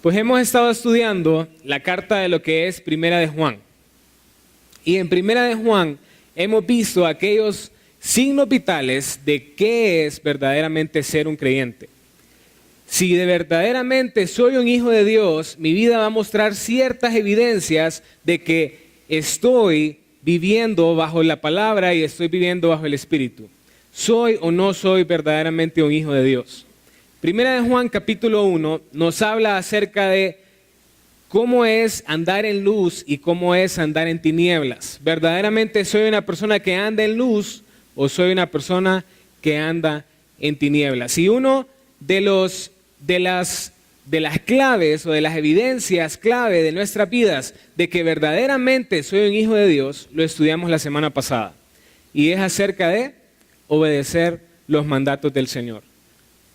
Pues hemos estado estudiando la carta de lo que es Primera de Juan. Y en Primera de Juan hemos visto aquellos signos vitales de qué es verdaderamente ser un creyente. Si de verdaderamente soy un hijo de Dios, mi vida va a mostrar ciertas evidencias de que estoy viviendo bajo la palabra y estoy viviendo bajo el Espíritu. ¿Soy o no soy verdaderamente un hijo de Dios? Primera de Juan capítulo 1 nos habla acerca de cómo es andar en luz y cómo es andar en tinieblas. ¿Verdaderamente soy una persona que anda en luz o soy una persona que anda en tinieblas? Y uno de las claves o de las evidencias clave de nuestras vidas de que verdaderamente soy un hijo de Dios, lo estudiamos la semana pasada. Y es acerca de obedecer los mandatos del Señor.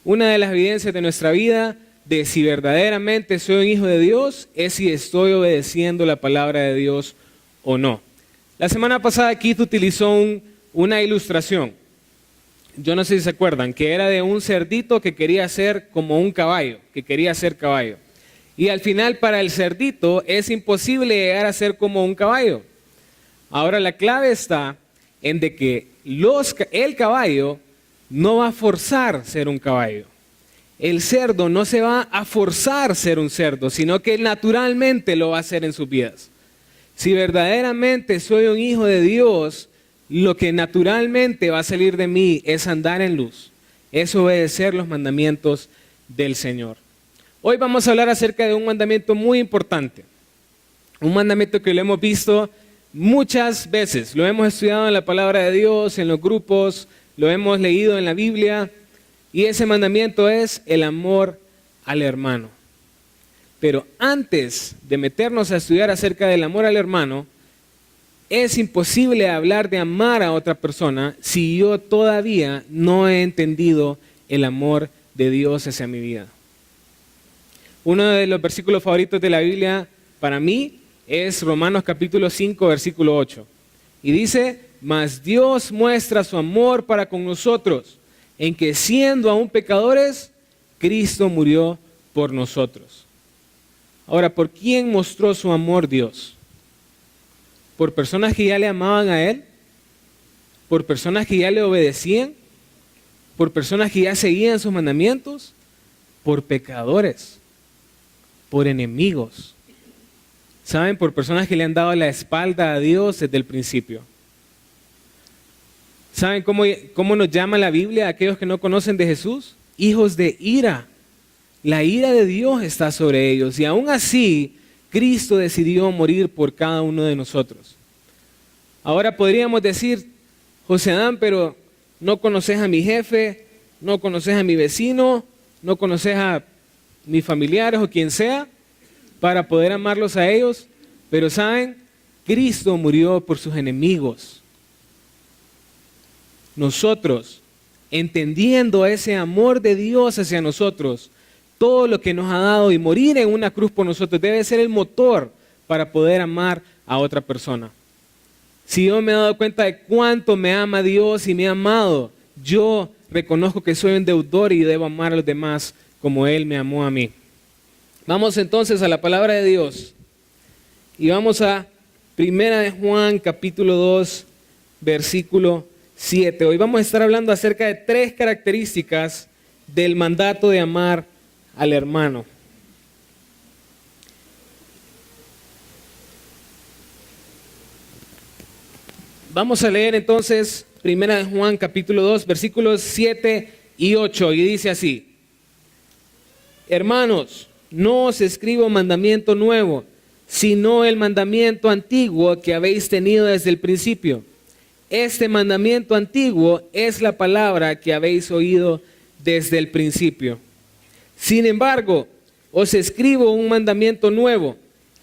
Una de las evidencias de nuestra vida de si verdaderamente soy un hijo de Dios es si estoy obedeciendo la palabra de Dios o no. La semana pasada Keith utilizó una ilustración. Yo no sé si se acuerdan, que era de un cerdito que quería ser como un caballo, que quería ser caballo. Y al final para el cerdito es imposible llegar a ser como un caballo. Ahora la clave está en de que el caballo no va a forzar ser un caballo. El cerdo no se va a forzar ser un cerdo, sino que naturalmente lo va a hacer en sus vidas. Si verdaderamente soy un hijo de Dios, lo que naturalmente va a salir de mí es andar en luz, es obedecer los mandamientos del Señor. Hoy vamos a hablar acerca de un mandamiento muy importante, un mandamiento que lo hemos visto muchas veces, lo hemos estudiado en la palabra de Dios, en los grupos, lo hemos leído en la Biblia, y ese mandamiento es el amor al hermano. Pero antes de meternos a estudiar acerca del amor al hermano, es imposible hablar de amar a otra persona si yo todavía no he entendido el amor de Dios hacia mi vida. Uno de los versículos favoritos de la Biblia para mí es Romanos capítulo 5, versículo 8. Y dice: mas Dios muestra su amor para con nosotros, en que siendo aún pecadores, Cristo murió por nosotros. Ahora, ¿por quién mostró su amor Dios? ¿Por personas que ya le amaban a Él? ¿Por personas que ya le obedecían? ¿Por personas que ya seguían sus mandamientos? ¿Por pecadores? ¿Por enemigos? ¿Saben? Por personas que le han dado la espalda a Dios desde el principio. ¿Saben cómo nos llama la Biblia a aquellos que no conocen de Jesús? Hijos de ira. La ira de Dios está sobre ellos y aún así Cristo decidió morir por cada uno de nosotros. Ahora podríamos decir: José Adán, pero no conoces a mi jefe, no conoces a mi vecino, no conoces a mis familiares o quien sea para poder amarlos a ellos. Pero ¿saben? Cristo murió por sus enemigos. Nosotros, entendiendo ese amor de Dios hacia nosotros, todo lo que nos ha dado y morir en una cruz por nosotros debe ser el motor para poder amar a otra persona. Si yo me he dado cuenta de cuánto me ama Dios y me ha amado, yo reconozco que soy un deudor y debo amar a los demás como Él me amó a mí. Vamos entonces a la palabra de Dios y vamos a Primera de Juan capítulo 2 versículo 7. Hoy vamos a estar hablando acerca de 3 características del mandato de amar al hermano. Vamos a leer entonces Primera de Juan capítulo 2 versículos 7 y 8 y dice así: hermanos, no os escribo mandamiento nuevo, sino el mandamiento antiguo que habéis tenido desde el principio. Este mandamiento antiguo es la palabra que habéis oído desde el principio. Sin embargo, os escribo un mandamiento nuevo,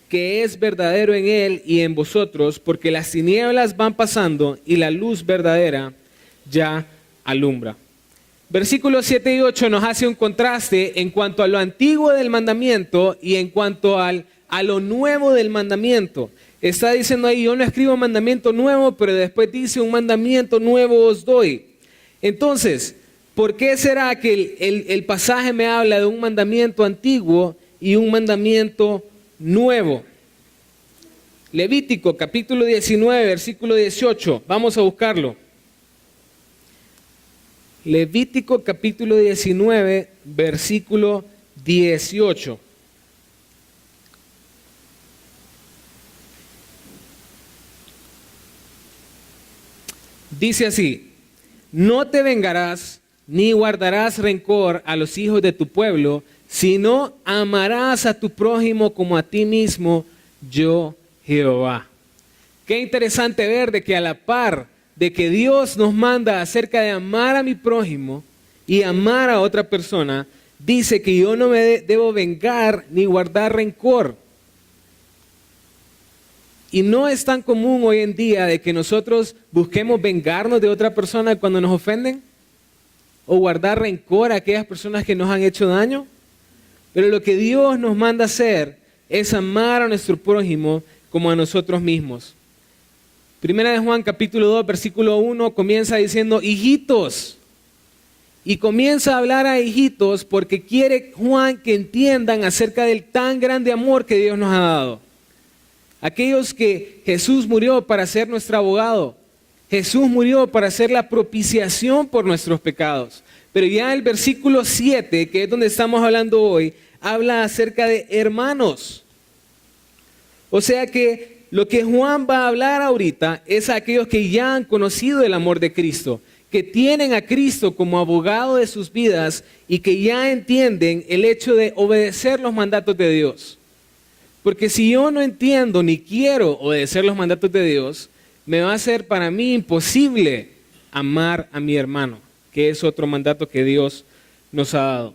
que es verdadero en él y en vosotros, porque las tinieblas van pasando y la luz verdadera ya alumbra. Versículos 7 y 8 nos hace un contraste en cuanto a lo antiguo del mandamiento y en cuanto a lo nuevo del mandamiento. Está diciendo ahí: yo no escribo mandamiento nuevo, pero después dice: un mandamiento nuevo os doy. Entonces, ¿por qué será que el pasaje me habla de un mandamiento antiguo y un mandamiento nuevo. Levítico capítulo 19, versículo 18. Vamos a buscarlo. Levítico capítulo 19, versículo 18. Dice así: no te vengarás ni guardarás rencor a los hijos de tu pueblo, sino amarás a tu prójimo como a ti mismo, yo Jehová. Qué interesante ver de que a la par de que Dios nos manda acerca de amar a mi prójimo y amar a otra persona, dice que yo no me debo vengar ni guardar rencor. Y no es tan común hoy en día de que nosotros busquemos vengarnos de otra persona cuando nos ofenden o guardar rencor a aquellas personas que nos han hecho daño. Pero lo que Dios nos manda hacer es amar a nuestro prójimo como a nosotros mismos. Primera de Juan capítulo 2 versículo 1 comienza diciendo hijitos. Y comienza a hablar a hijitos porque quiere Juan que entiendan acerca del tan grande amor que Dios nos ha dado. Aquellos que Jesús murió para ser nuestro abogado. Jesús murió para hacer la propiciación por nuestros pecados. Pero ya el versículo 7, que es donde estamos hablando hoy, habla acerca de hermanos. O sea que lo que Juan va a hablar ahorita es a aquellos que ya han conocido el amor de Cristo, que tienen a Cristo como abogado de sus vidas y que ya entienden el hecho de obedecer los mandatos de Dios. Porque si yo no entiendo ni quiero obedecer los mandatos de Dios, me va a ser para mí imposible amar a mi hermano, que es otro mandato que Dios nos ha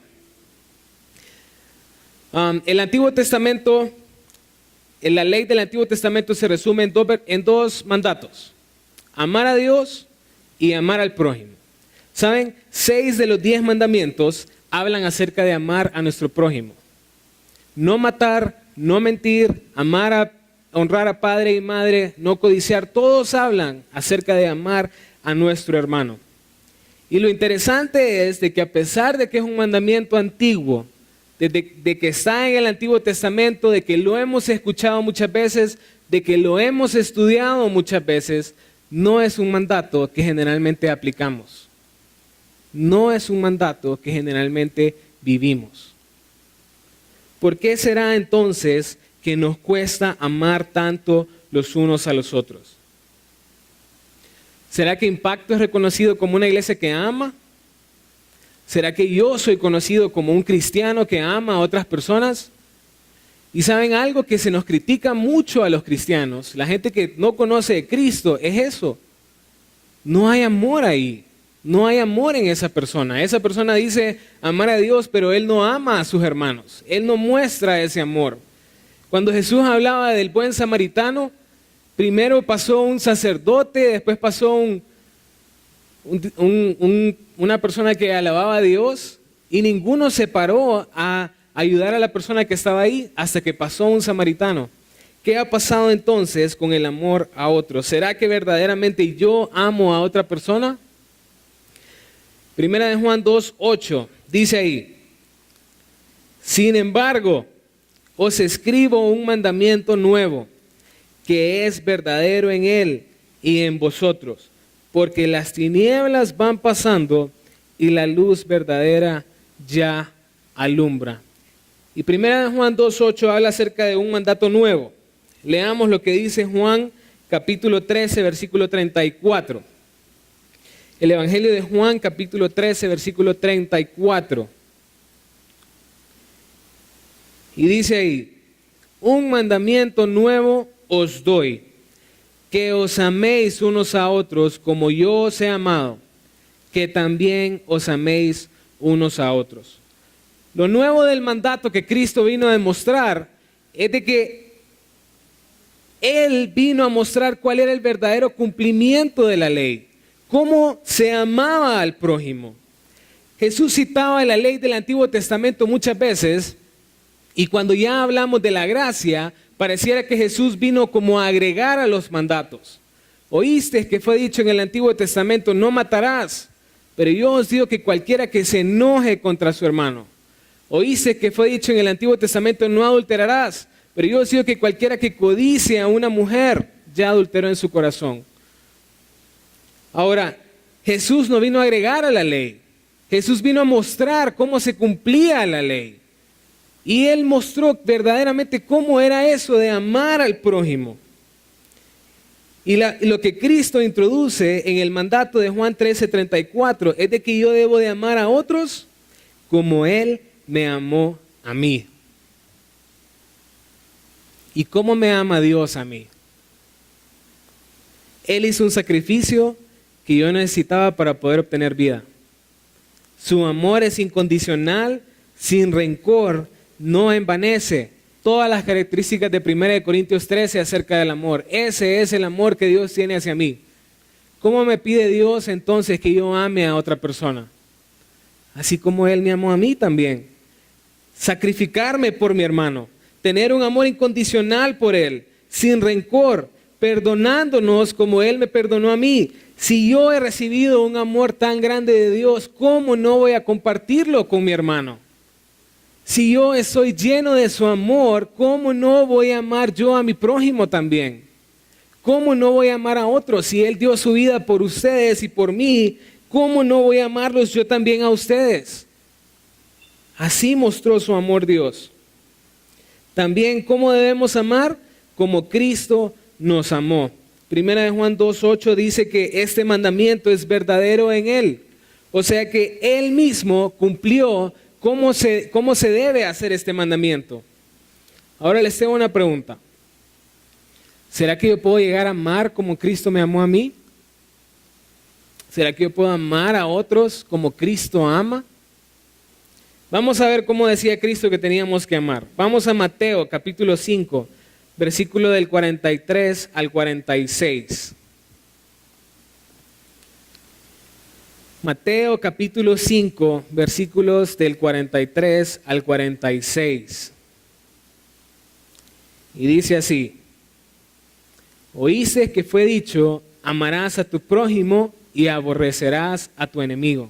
dado. El Antiguo Testamento, en la ley del Antiguo Testamento se resume en dos mandatos: amar a Dios y amar al prójimo. ¿Saben? 6 de los 10 mandamientos hablan acerca de amar a nuestro prójimo. No matar, no mentir, honrar a padre y madre, no codiciar, todos hablan acerca de amar a nuestro hermano. Y lo interesante es de que a pesar de que es un mandamiento antiguo, de que está en el Antiguo Testamento, de que lo hemos escuchado muchas veces, de que lo hemos estudiado muchas veces, no es un mandato que generalmente aplicamos. No es un mandato que generalmente vivimos. ¿Por qué será entonces que nos cuesta amar tanto los unos a los otros? ¿Será que Impacto es reconocido como una iglesia que ama? ¿Será que yo soy conocido como un cristiano que ama a otras personas? Y saben algo que se nos critica mucho a los cristianos, la gente que no conoce de Cristo, es eso. No hay amor ahí, no hay amor en esa persona. Esa persona dice amar a Dios, pero él no ama a sus hermanos, él no muestra ese amor. Cuando Jesús hablaba del buen samaritano, primero pasó un sacerdote, después pasó una persona que alababa a Dios y ninguno se paró a ayudar a la persona que estaba ahí hasta que pasó un samaritano. ¿Qué ha pasado entonces con el amor a otros? ¿Será que verdaderamente yo amo a otra persona? Primera de Juan 2:8 dice ahí: sin embargo, os escribo un mandamiento nuevo, que es verdadero en él y en vosotros, porque las tinieblas van pasando y la luz verdadera ya alumbra. Y primera de Juan 2:8 habla acerca de un mandato nuevo. Leamos lo que dice Juan capítulo 13, versículo 34. El Evangelio de Juan capítulo 13, versículo 34. Y dice ahí: un mandamiento nuevo os doy, que os améis unos a otros como yo os he amado, que también os améis unos a otros. Lo nuevo del mandato que Cristo vino a demostrar es de que Él vino a mostrar cuál era el verdadero cumplimiento de la ley, cómo se amaba al prójimo. Jesús citaba la ley del Antiguo Testamento muchas veces, y cuando ya hablamos de la gracia, pareciera que Jesús vino como a agregar a los mandatos. Oíste que fue dicho en el Antiguo Testamento: no matarás, pero yo os digo que cualquiera que se enoje contra su hermano Oíste que fue dicho en el Antiguo Testamento, no adulterarás. Pero yo os digo que cualquiera que codicie a una mujer, ya adulteró en su corazón. Ahora, Jesús no vino a agregar a la ley. Jesús vino a mostrar cómo se cumplía la ley. Y Él mostró verdaderamente cómo era eso de amar al prójimo. Y lo que Cristo introduce en el mandato de Juan 13:34 es de que yo debo de amar a otros como Él me amó a mí. ¿Y cómo me ama Dios a mí? Él hizo un sacrificio que yo necesitaba para poder obtener vida. Su amor es incondicional, sin rencor, no envanece. Todas las características de 1 Corintios 13 acerca del amor. Ese es el amor que Dios tiene hacia mí. ¿Cómo me pide Dios entonces que yo ame a otra persona? Así como Él me amó a mí también. Sacrificarme por mi hermano. Tener un amor incondicional por Él, sin rencor, perdonándonos como Él me perdonó a mí. Si yo he recibido un amor tan grande de Dios, ¿cómo no voy a compartirlo con mi hermano? Si yo estoy lleno de su amor, ¿cómo no voy a amar yo a mi prójimo también? ¿Cómo no voy a amar a otros? Si Él dio su vida por ustedes y por mí, ¿cómo no voy a amarlos yo también a ustedes? Así mostró su amor Dios. También, ¿cómo debemos amar? Como Cristo nos amó. Primera de Juan 2:8 dice que este mandamiento es verdadero en Él. O sea que Él mismo cumplió cómo se debe hacer este mandamiento. Ahora les tengo una pregunta. ¿Será que yo puedo llegar a amar como Cristo me amó a mí? ¿Será que yo puedo amar a otros como Cristo ama? Vamos a ver cómo decía Cristo que teníamos que amar. Vamos a Mateo capítulo 5, versículo del 43 al 46. Mateo capítulo 5, versículos del 43 al 46. Y dice así: Oíste que fue dicho, amarás a tu prójimo y aborrecerás a tu enemigo.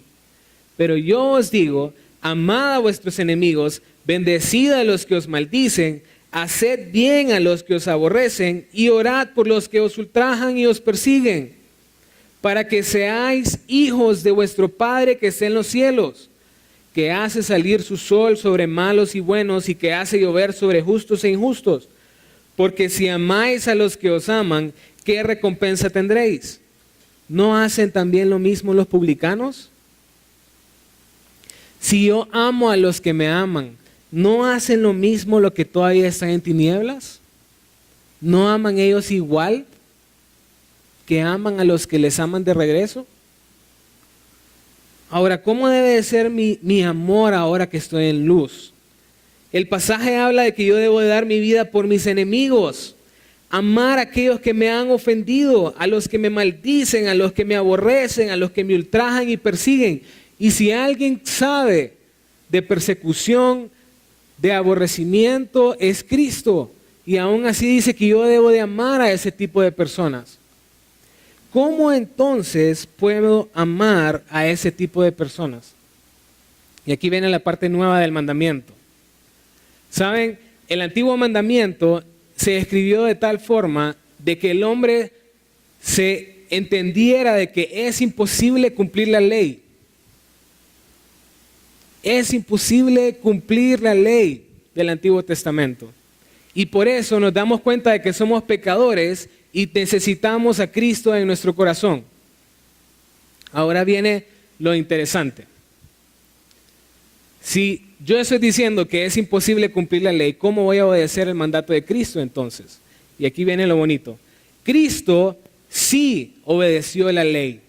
Pero yo os digo, amad a vuestros enemigos, bendecid a los que os maldicen, haced bien a los que os aborrecen y orad por los que os ultrajan y os persiguen, para que seáis hijos de vuestro Padre que está en los cielos, que hace salir su sol sobre malos y buenos y que hace llover sobre justos e injustos. Porque si amáis a los que os aman, ¿qué recompensa tendréis? ¿No hacen también lo mismo los publicanos? Si yo amo a los que me aman, ¿no hacen lo mismo los que todavía están en tinieblas? ¿No aman ellos igual que aman a los que les aman de regreso? Ahora, ¿cómo debe de ser mi amor ahora que estoy en luz? El pasaje habla de que yo debo de dar mi vida por mis enemigos, amar a aquellos que me han ofendido, a los que me maldicen, a los que me aborrecen, a los que me ultrajan y persiguen. Y si alguien sabe de persecución, de aborrecimiento, es Cristo. Y aún así dice que yo debo de amar a ese tipo de personas. ¿Cómo entonces puedo amar a ese tipo de personas? Y aquí viene la parte nueva del mandamiento. ¿Saben? El antiguo mandamiento se escribió de tal forma de que el hombre se entendiera de que es imposible cumplir la ley. Es imposible cumplir la ley del Antiguo Testamento. Y por eso nos damos cuenta de que somos pecadores y necesitamos a Cristo en nuestro corazón. Ahora viene lo interesante. Si yo estoy diciendo que es imposible cumplir la ley, ¿cómo voy a obedecer el mandato de Cristo entonces? Y aquí viene lo bonito. Cristo sí obedeció la ley.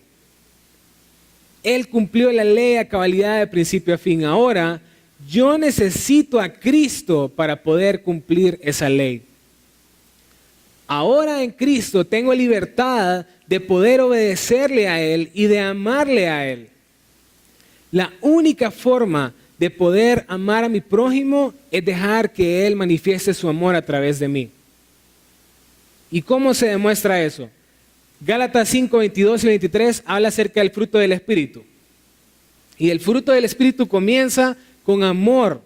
Él cumplió la ley a cabalidad de principio a fin. Ahora, yo necesito a Cristo para poder cumplir esa ley. Ahora en Cristo tengo libertad de poder obedecerle a Él y de amarle a Él. La única forma de poder amar a mi prójimo es dejar que Él manifieste su amor a través de mí. ¿Y cómo se demuestra eso? Gálatas 5, 22 y 23 habla acerca del fruto del Espíritu. Y el fruto del Espíritu comienza con amor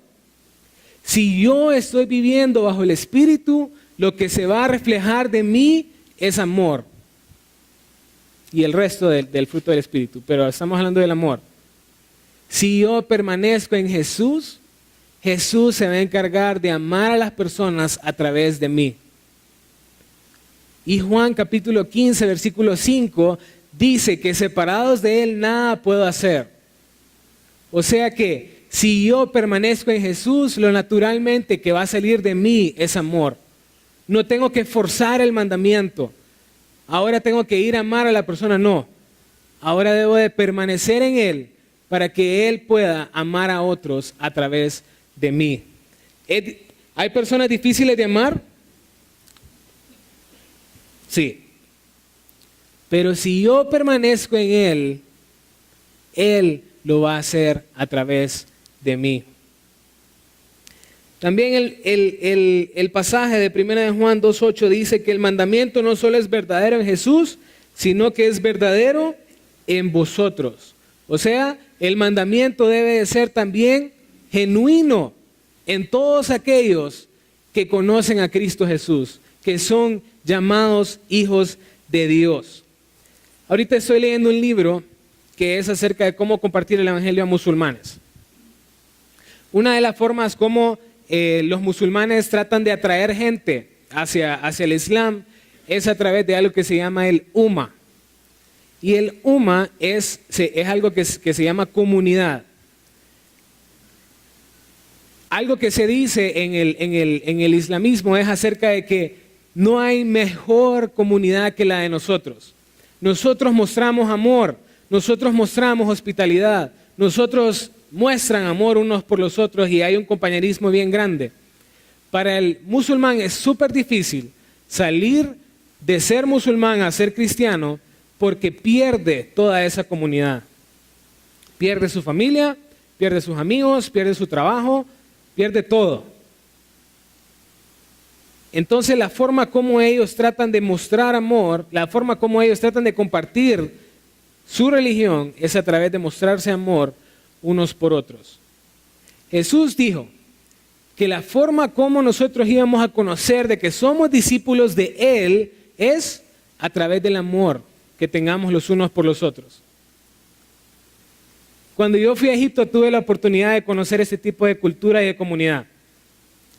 Si yo estoy viviendo bajo el Espíritu, lo que se va a reflejar de mí es amor. Y el resto del fruto del Espíritu, pero estamos hablando del amor. Si yo permanezco en Jesús, Jesús se va a encargar de amar a las personas a través de mí. Y Juan capítulo 15, versículo 5, dice que separados de Él nada puedo hacer. O sea que si yo permanezco en Jesús, lo naturalmente que va a salir de mí es amor. No tengo que forzar el mandamiento. Ahora tengo que ir a amar a la persona, no. Ahora debo de permanecer en Él para que Él pueda amar a otros a través de mí. ¿Hay personas difíciles de amar? Sí. Pero si yo permanezco en Él, Él lo va a hacer a través de mí. También el pasaje de 1 de Juan 2:8 dice que el mandamiento no solo es verdadero en Jesús, sino que es verdadero en vosotros. O sea, el mandamiento debe de ser también genuino en todos aquellos que conocen a Cristo Jesús, que son llamados hijos de Dios. Ahorita estoy leyendo un libro que es acerca de cómo compartir el evangelio a musulmanes. Una de las formas como los musulmanes tratan de atraer gente hacia el Islam es a través de algo que se llama el Ummah. Y el Ummah es algo que se llama comunidad. Algo que se dice en el islamismo es acerca de que no hay mejor comunidad que la de nosotros. Nosotros mostramos amor, nosotros mostramos hospitalidad, nosotros muestran amor unos por los otros y hay un compañerismo bien grande. Para el musulmán es súper difícil salir de ser musulmán a ser cristiano porque pierde toda esa comunidad. Pierde su familia, pierde sus amigos, pierde su trabajo, pierde todo. Entonces la forma como ellos tratan de mostrar amor, la forma como ellos tratan de compartir su religión es a través de mostrarse amor unos por otros. Jesús dijo que la forma como nosotros íbamos a conocer de que somos discípulos de Él es a través del amor que tengamos los unos por los otros. Cuando yo fui a Egipto tuve la oportunidad de conocer ese tipo de cultura y de comunidad.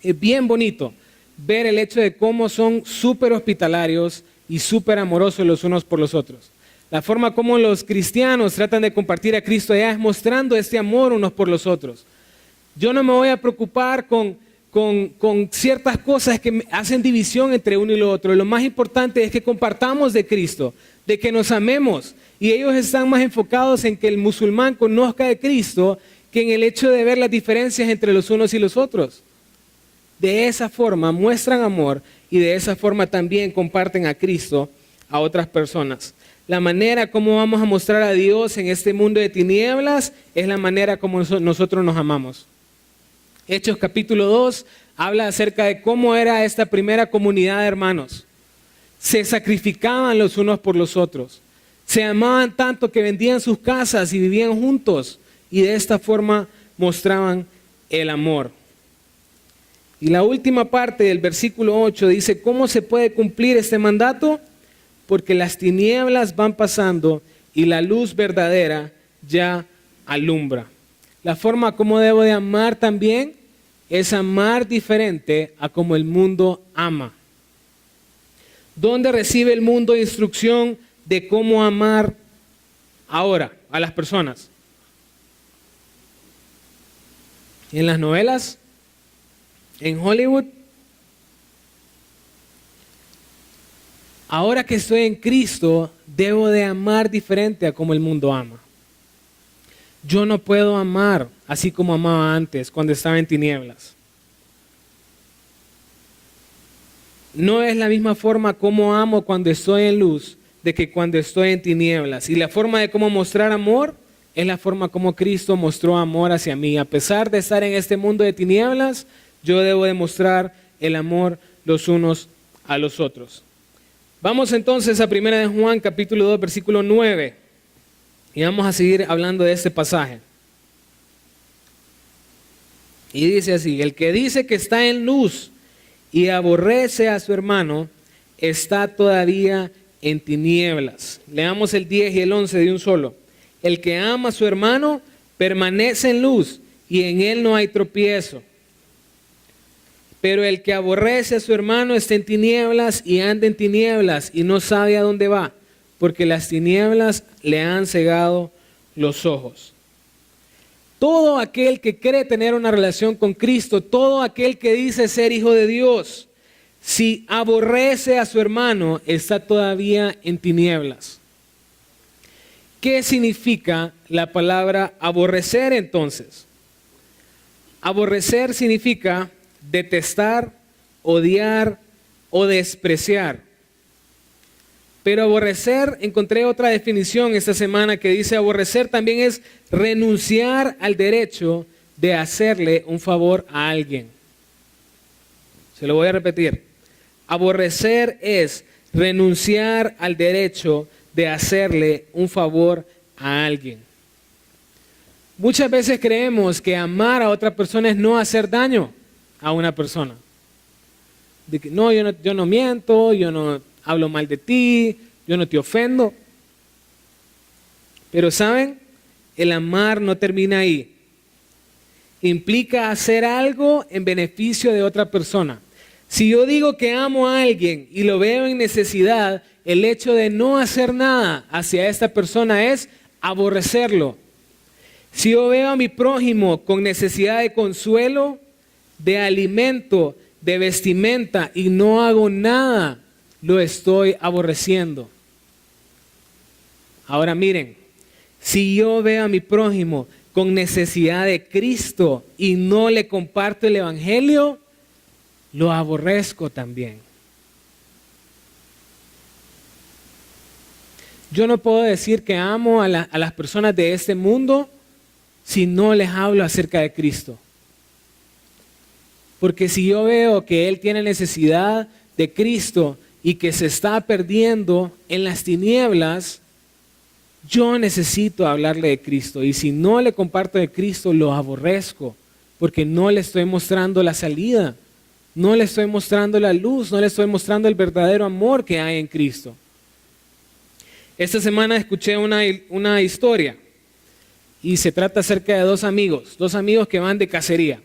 Es bien bonito ver el hecho de cómo son súper hospitalarios y súper amorosos los unos por los otros. La forma como los cristianos tratan de compartir a Cristo allá es mostrando este amor unos por los otros. Yo no me voy a preocupar con ciertas cosas que hacen división entre uno y lo otro. Lo más importante es que compartamos de Cristo, de que nos amemos. Y ellos están más enfocados en que el musulmán conozca de Cristo que en el hecho de ver las diferencias entre los unos y los otros. De esa forma muestran amor y de esa forma también comparten a Cristo a otras personas. La manera como vamos a mostrar a Dios en este mundo de tinieblas es la manera como nosotros nos amamos. Hechos capítulo 2 habla acerca de cómo era esta primera comunidad de hermanos. Se sacrificaban los unos por los otros. Se amaban tanto que vendían sus casas y vivían juntos. Y de esta forma mostraban el amor. Y la última parte del versículo 8 dice, ¿cómo se puede cumplir este mandato? Porque las tinieblas van pasando y la luz verdadera ya alumbra. La forma como debo de amar también es amar diferente a como el mundo ama. ¿Dónde recibe el mundo instrucción de cómo amar ahora a las personas? ¿En las novelas? ¿En Hollywood? Ahora que estoy en Cristo, debo de amar diferente a como el mundo ama. Yo no puedo amar así como amaba antes, cuando estaba en tinieblas. No es la misma forma como amo cuando estoy en luz de que cuando estoy en tinieblas. Y la forma de cómo mostrar amor es la forma como Cristo mostró amor hacia mí. A pesar de estar en este mundo de tinieblas, yo debo demostrar el amor los unos a los otros. Vamos entonces a 1 de Juan capítulo 2 versículo 9 y vamos a seguir hablando de este pasaje. Y dice así: el que dice que está en luz y aborrece a su hermano, está todavía en tinieblas. Leamos el 10 y el 11 de un solo. El que ama a su hermano permanece en luz y en él no hay tropiezo. Pero el que aborrece a su hermano está en tinieblas y anda en tinieblas y no sabe a dónde va, porque las tinieblas le han cegado los ojos. Todo aquel que cree tener una relación con Cristo, todo aquel que dice ser hijo de Dios, si aborrece a su hermano, está todavía en tinieblas. ¿Qué significa la palabra aborrecer entonces? Aborrecer significa detestar, odiar o despreciar. Pero aborrecer, encontré otra definición esta semana que dice: aborrecer también es renunciar al derecho de hacerle un favor a alguien. Se lo voy a repetir. Aborrecer es renunciar al derecho de hacerle un favor a alguien. Muchas veces creemos que amar a otra persona es no hacer daño a una persona. De que, no, yo no miento, yo no hablo mal de ti, yo no te ofendo. Pero ¿saben? El amar no termina ahí. Implica hacer algo en beneficio de otra persona. Si yo digo que amo a alguien y lo veo en necesidad, el hecho de no hacer nada hacia esta persona es aborrecerlo. Si yo veo a mi prójimo con necesidad de consuelo, de alimento, de vestimenta y no hago nada, lo estoy aborreciendo. Ahora miren, si yo veo a mi prójimo con necesidad de Cristo y no le comparto el evangelio, lo aborrezco también. Yo no puedo decir que amo a las personas de este mundo si no les hablo acerca de Cristo. Porque si yo veo que él tiene necesidad de Cristo y que se está perdiendo en las tinieblas, yo necesito hablarle de Cristo. Y si no le comparto de Cristo, lo aborrezco, porque no le estoy mostrando la salida, no le estoy mostrando la luz, no le estoy mostrando el verdadero amor que hay en Cristo. Esta semana escuché una historia y se trata acerca de dos amigos que van de cacería.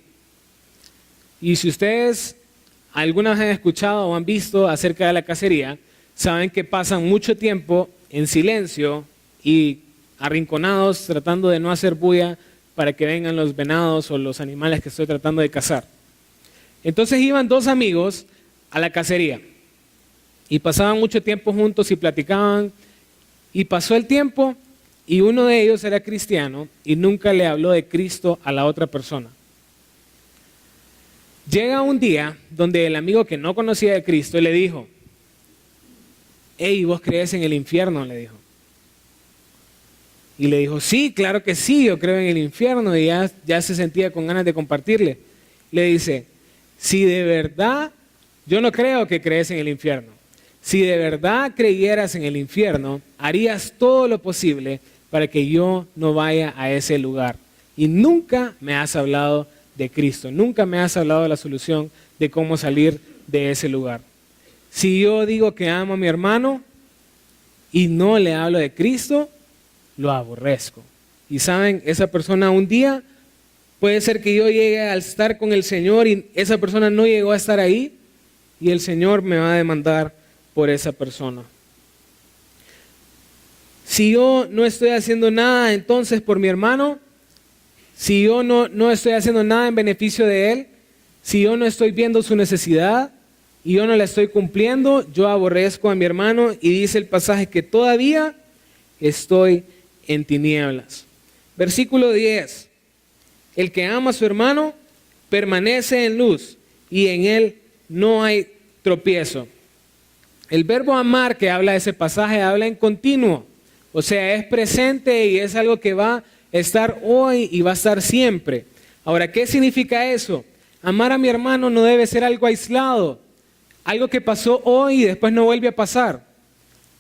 Y si ustedes alguna vez han escuchado o han visto acerca de la cacería, saben que pasan mucho tiempo en silencio y arrinconados tratando de no hacer bulla para que vengan los venados o los animales que estoy tratando de cazar. Entonces iban dos amigos a la cacería y pasaban mucho tiempo juntos y platicaban, y pasó el tiempo y uno de ellos era cristiano y nunca le habló de Cristo a la otra persona. Llega un día donde el amigo que no conocía de Cristo le dijo: hey, ¿vos crees en el infierno?, le dijo. Y le dijo: sí, claro que sí, yo creo en el infierno. Y ya se sentía con ganas de compartirle. Le dice: si de verdad, yo no creo que crees en el infierno. Si de verdad creyeras en el infierno, harías todo lo posible para que yo no vaya a ese lugar. Y nunca me has hablado de Cristo, nunca me has hablado de la solución de cómo salir de ese lugar. Si yo digo que amo a mi hermano y no le hablo de Cristo, lo aborrezco. Y saben, esa persona un día puede ser que yo llegue a estar con el Señor y esa persona no llegó a estar ahí y el Señor me va a demandar por esa persona. Si yo no estoy haciendo nada entonces por mi hermano, si yo no estoy haciendo nada en beneficio de él, si yo no estoy viendo su necesidad y yo no la estoy cumpliendo, yo aborrezco a mi hermano, y dice el pasaje que todavía estoy en tinieblas. Versículo 10. El que ama a su hermano permanece en luz y en él no hay tropiezo. El verbo amar que habla ese pasaje habla en continuo, o sea, es presente y es algo que va a estar hoy y va a estar siempre. Ahora, ¿qué significa eso? Amar a mi hermano no debe ser algo aislado, algo que pasó hoy y después no vuelve a pasar.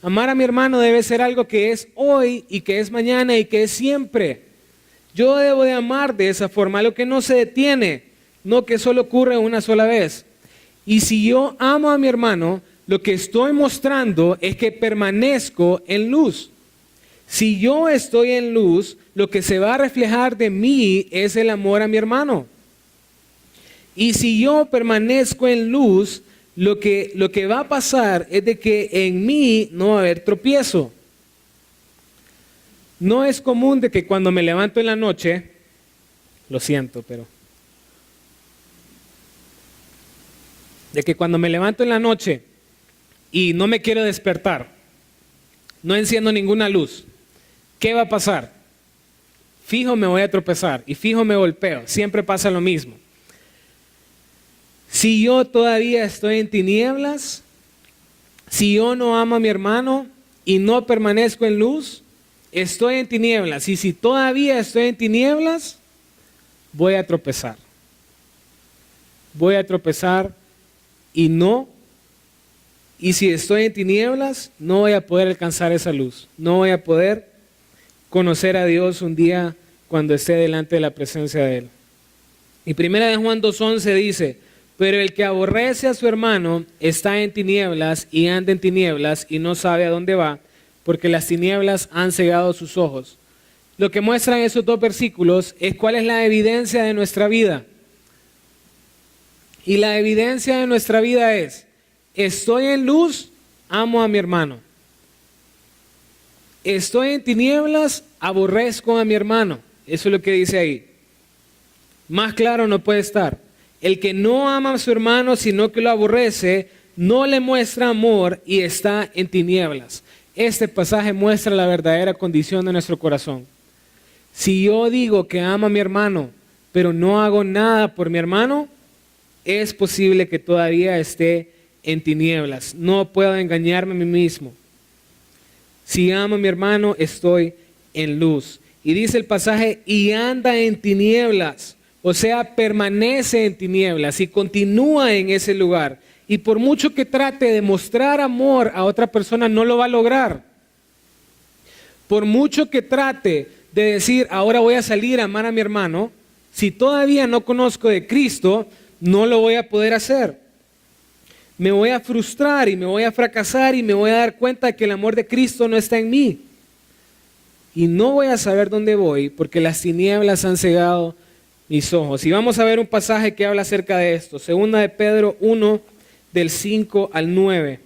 Amar a mi hermano debe ser algo que es hoy y que es mañana y que es siempre. Yo debo de amar de esa forma, algo que no se detiene, no que solo ocurre una sola vez. Y si yo amo a mi hermano, lo que estoy mostrando es que permanezco en luz. Si yo estoy en luz, lo que se va a reflejar de mí es el amor a mi hermano. Y si yo permanezco en luz, lo que va a pasar es de que en mí no va a haber tropiezo. No es común de que cuando me levanto en la noche, lo siento, pero de que cuando me levanto en la noche y no me quiero despertar, no enciendo ninguna luz, ¿qué va a pasar? Fijo me voy a tropezar y fijo me golpeo, siempre pasa lo mismo. Si yo todavía estoy en tinieblas, si yo no amo a mi hermano y no permanezco en luz, estoy en tinieblas. Y si todavía estoy en tinieblas, voy a tropezar. Voy a tropezar y si estoy en tinieblas, no voy a poder alcanzar esa luz. No voy a poder conocer a Dios un día cuando esté delante de la presencia de Él. Y 1 Juan 2:11 dice: pero el que aborrece a su hermano está en tinieblas y anda en tinieblas y no sabe a dónde va, porque las tinieblas han cegado sus ojos. Lo que muestran esos dos versículos es cuál es la evidencia de nuestra vida. Y la evidencia de nuestra vida es: estoy en luz, amo a mi hermano. Estoy en tinieblas, aborrezco a mi hermano. Eso es lo que dice ahí. Más claro no puede estar. El que no ama a su hermano, sino que lo aborrece, no le muestra amor y está en tinieblas. Este pasaje muestra la verdadera condición de nuestro corazón. Si yo digo que amo a mi hermano, pero no hago nada por mi hermano, es posible que todavía esté en tinieblas. No puedo engañarme a mí mismo. Si amo a mi hermano, estoy en luz. Y dice el pasaje, y anda en tinieblas. O sea, permanece en tinieblas y continúa en ese lugar. Y por mucho que trate de mostrar amor a otra persona, no lo va a lograr. Por mucho que trate de decir, ahora voy a salir a amar a mi hermano, si todavía no conozco de Cristo, no lo voy a poder hacer. Me voy a frustrar y me voy a fracasar y me voy a dar cuenta de que el amor de Cristo no está en mí. Y no voy a saber dónde voy porque las tinieblas han cegado mis ojos. Y vamos a ver un pasaje que habla acerca de esto. Segunda de Pedro 1, del 5 al 9.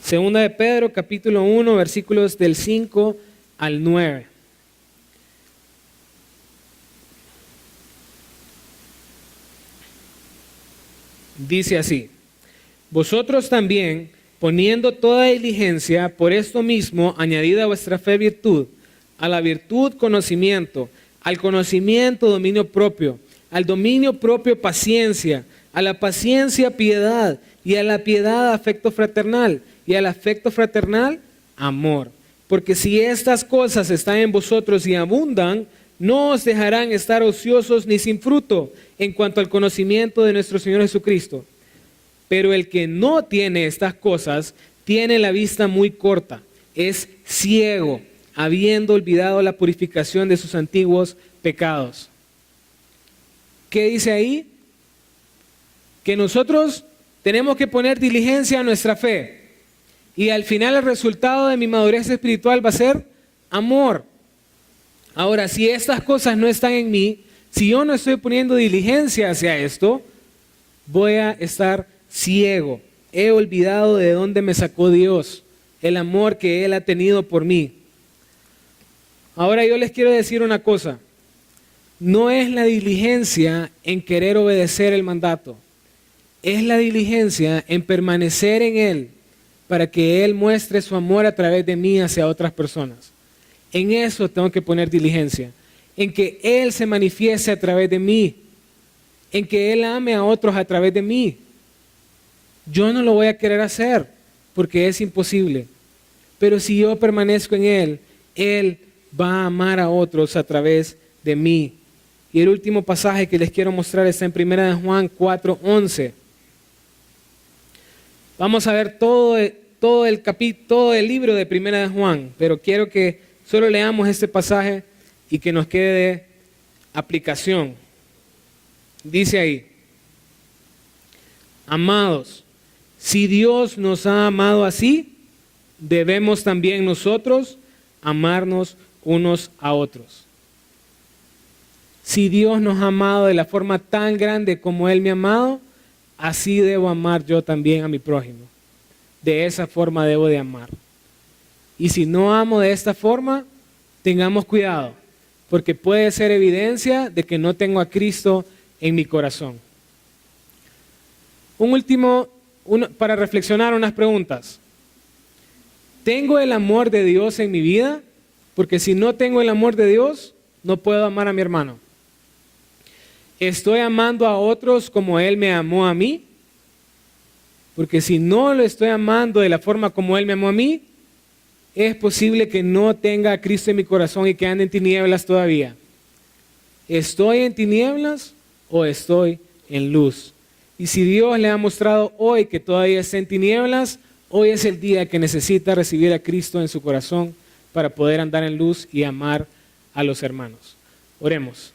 Segunda de Pedro, capítulo 1, versículos del 5 al 9. Dice así: vosotros también, poniendo toda diligencia, por esto mismo, añadida a vuestra fe virtud, a la virtud conocimiento, al conocimiento dominio propio, al dominio propio paciencia, a la paciencia piedad, y a la piedad afecto fraternal, y al afecto fraternal amor. Porque si estas cosas están en vosotros y abundan, no os dejarán estar ociosos ni sin fruto en cuanto al conocimiento de nuestro Señor Jesucristo. Pero el que no tiene estas cosas, tiene la vista muy corta, es ciego, habiendo olvidado la purificación de sus antiguos pecados. ¿Qué dice ahí? Que nosotros tenemos que poner diligencia a nuestra fe. Y al final el resultado de mi madurez espiritual va a ser amor. Ahora, si estas cosas no están en mí, si yo no estoy poniendo diligencia hacia esto, voy a estar ciego. He olvidado de dónde me sacó Dios, el amor que Él ha tenido por mí. Ahora yo les quiero decir una cosa. No es la diligencia en querer obedecer el mandato. Es la diligencia en permanecer en Él para que Él muestre su amor a través de mí hacia otras personas. En eso tengo que poner diligencia. En que Él se manifieste a través de mí. En que Él ame a otros a través de mí. Yo no lo voy a querer hacer porque es imposible. Pero si yo permanezco en Él, Él va a amar a otros a través de mí. Y el último pasaje que les quiero mostrar está en 1 Juan 4:11. Vamos a ver todo todo el libro de Primera de Juan, pero quiero que solo leamos este pasaje y que nos quede de aplicación. Dice ahí: amados, si Dios nos ha amado así, debemos también nosotros amarnos unos a otros. Si Dios nos ha amado de la forma tan grande como Él me ha amado, así debo amar yo también a mi prójimo. De esa forma debo de amar. Y si no amo de esta forma, tengamos cuidado, porque puede ser evidencia de que no tengo a Cristo en mi corazón. Para reflexionar, unas preguntas. ¿Tengo el amor de Dios en mi vida? Porque si no tengo el amor de Dios, no puedo amar a mi hermano. ¿Estoy amando a otros como Él me amó a mí? Porque si no lo estoy amando de la forma como Él me amó a mí, es posible que no tenga a Cristo en mi corazón y que ande en tinieblas todavía. ¿Estoy en tinieblas o estoy en luz? Y si Dios le ha mostrado hoy que todavía está en tinieblas, hoy es el día que necesita recibir a Cristo en su corazón para poder andar en luz y amar a los hermanos. Oremos.